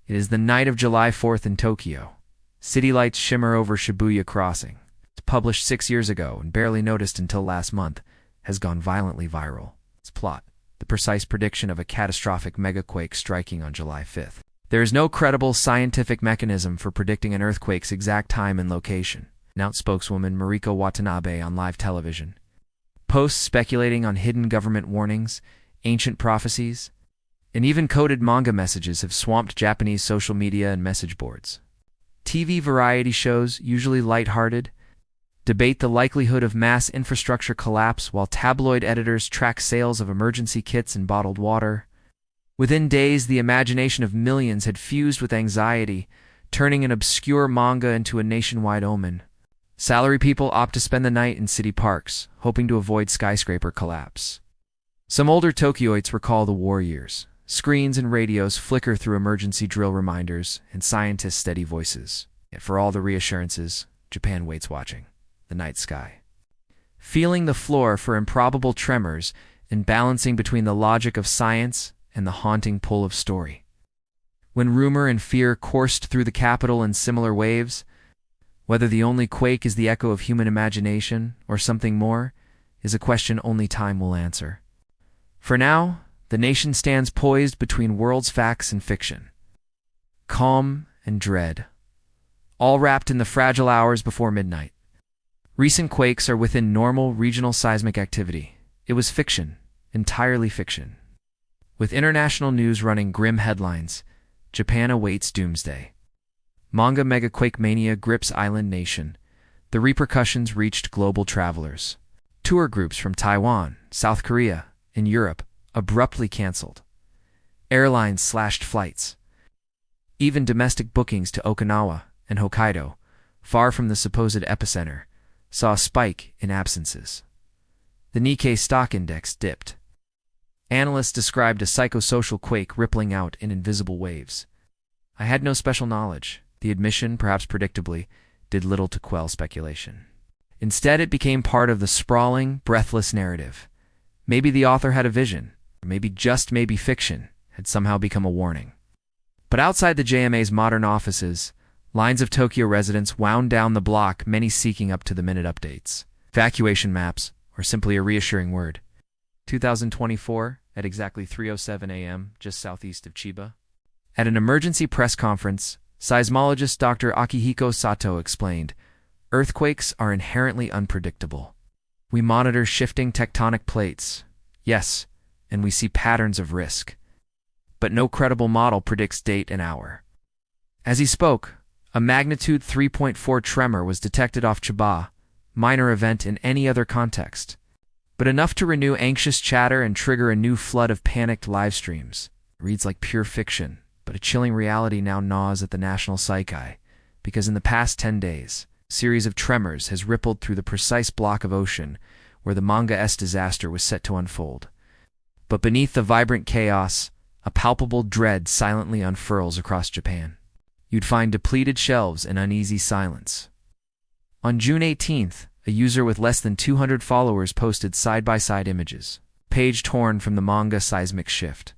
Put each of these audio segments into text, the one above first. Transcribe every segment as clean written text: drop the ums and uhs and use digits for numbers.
It is the night of July 4th in Tokyo. City lights shimmer over Shibuya Crossing. It's published 6 years ago and barely noticed until last month, has gone violently viral. Its plot: the precise prediction of a catastrophic megaquake striking on July 5th. There is no credible scientific mechanism for predicting an earthquake's exact time and location, announced spokeswoman Mariko Watanabe on live television. Posts speculating on hidden government warnings, ancient prophecies, and even coded manga messages have swamped Japanese social media and message boards. TV variety shows, usually lighthearted, debate the likelihood of mass infrastructure collapse while tabloid editors track sales of emergency kits and bottled water. Within days, the imagination of millions had fused with anxiety, turning an obscure manga into a nationwide omen. Salary people opt to spend the night in city parks, hoping to avoid skyscraper collapse. Some older Tokyoites recall the war years. Screens and radios flicker through emergency drill reminders and scientists' steady voices. Yet for all the reassurances, Japan waits watching the night sky, feeling the floor for improbable tremors and balancing between the logic of science and the haunting pull of story. When rumor and fear coursed through the capital in similar waves, whether the only quake is the echo of human imagination or something more is a question only time will answer. For now, the nation stands poised between world's facts and fiction, calm and dread, all wrapped in the fragile hours before midnight. Recent quakes are within normal regional seismic activity. It was fiction, entirely fiction. With international news running grim headlines, Japan awaits doomsday. Manga megaquake mania grips island nation. The repercussions reached global travelers. Tour groups from Taiwan, South Korea, and Europe abruptly canceled. Airlines slashed flights. Even domestic bookings to Okinawa and Hokkaido, far from the supposed epicenter, saw a spike in absences. The Nikkei stock index dipped. Analysts described a psychosocial quake rippling out in invisible waves. I had no special knowledge. The admission, perhaps predictably, did little to quell speculation. Instead, it became part of the sprawling, breathless narrative. Maybe the author had a vision, or maybe just maybe fiction had somehow become a warning. But outside the JMA's modern offices, lines of Tokyo residents wound down the block, many seeking up-to-the-minute updates, evacuation maps, or simply a reassuring word. 2024, at exactly 3:07 a.m., just southeast of Chiba. At an emergency press conference, seismologist Dr. Akihiko Sato explained, "Earthquakes are inherently unpredictable. We monitor shifting tectonic plates, yes, and we see patterns of risk. But no credible model predicts date and hour." As he spoke, a magnitude 3.4 tremor was detected off Chiba, minor event in any other context, but enough to renew anxious chatter and trigger a new flood of panicked live streams. It reads like pure fiction, but a chilling reality now gnaws at the national psyche, because in the past 10 days, a series of tremors has rippled through the precise block of ocean where the manga-esque disaster was set to unfold. But beneath the vibrant chaos, a palpable dread silently unfurls across Japan. You'd find depleted shelves and uneasy silence. On June 18th, a user with less than 200 followers posted side-by-side images, page torn from the manga Seismic Shift.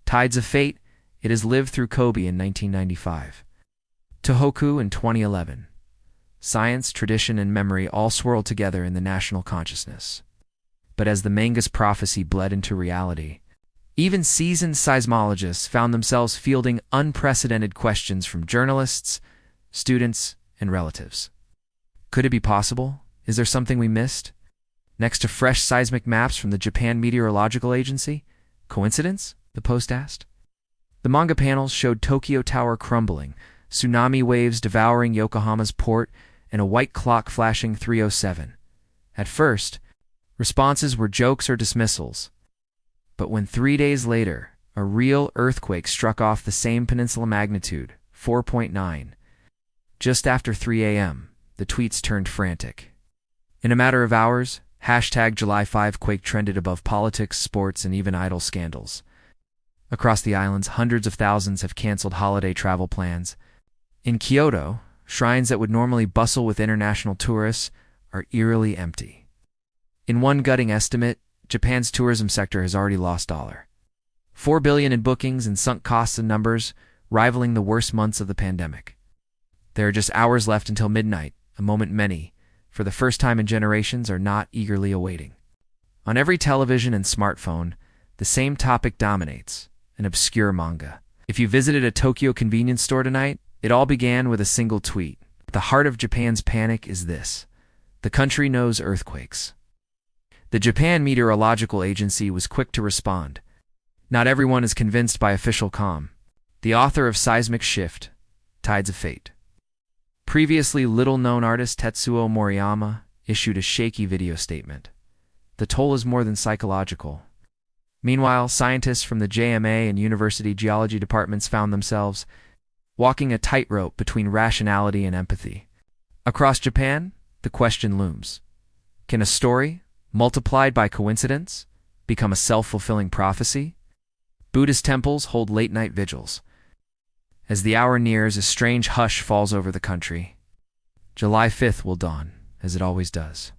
Tides of Fate, it has lived through Kobe in 1995. Tohoku in 2011. Science, tradition, and memory all swirled together in the national consciousness. But as the manga's prophecy bled into reality, even seasoned seismologists found themselves fielding unprecedented questions from journalists, students, and relatives. Could it be possible? Is there something we missed? Next to fresh seismic maps from the Japan Meteorological Agency? Coincidence? The Post asked. The manga panels showed Tokyo Tower crumbling, tsunami waves devouring Yokohama's port, and a white clock flashing 3:07. At first, responses were jokes or dismissals. But when 3 days later, a real earthquake struck off the same peninsula magnitude, 4.9, just after 3 a.m., the tweets turned frantic. In a matter of hours, #July 5 quake trended above politics, sports, and even idol scandals. Across the islands, hundreds of thousands have canceled holiday travel plans. In Kyoto, shrines that would normally bustle with international tourists are eerily empty. In one gutting estimate, Japan's tourism sector has already lost $4 billion in bookings and sunk costs and numbers rivaling the worst months of the pandemic. There are just hours left until midnight, a moment many, for the first time in generations, are not eagerly awaiting. On every television and smartphone, the same topic dominates: an obscure manga. If you visited a Tokyo convenience store tonight, it all began with a single tweet. The heart of Japan's panic is this: the country knows earthquakes. The Japan Meteorological Agency was quick to respond. Not everyone is convinced by official calm. The author of Seismic Shift, Tides of Fate, previously little-known artist Tetsuo Moriyama, issued a shaky video statement. The toll is more than psychological. Meanwhile, scientists from the JMA and university geology departments found themselves walking a tightrope between rationality and empathy. Across Japan, the question looms: can a story, multiplied by coincidence, become a self-fulfilling prophecy? Buddhist temples hold late-night vigils. As the hour nears, a strange hush falls over the country. July 5th will dawn, as it always does.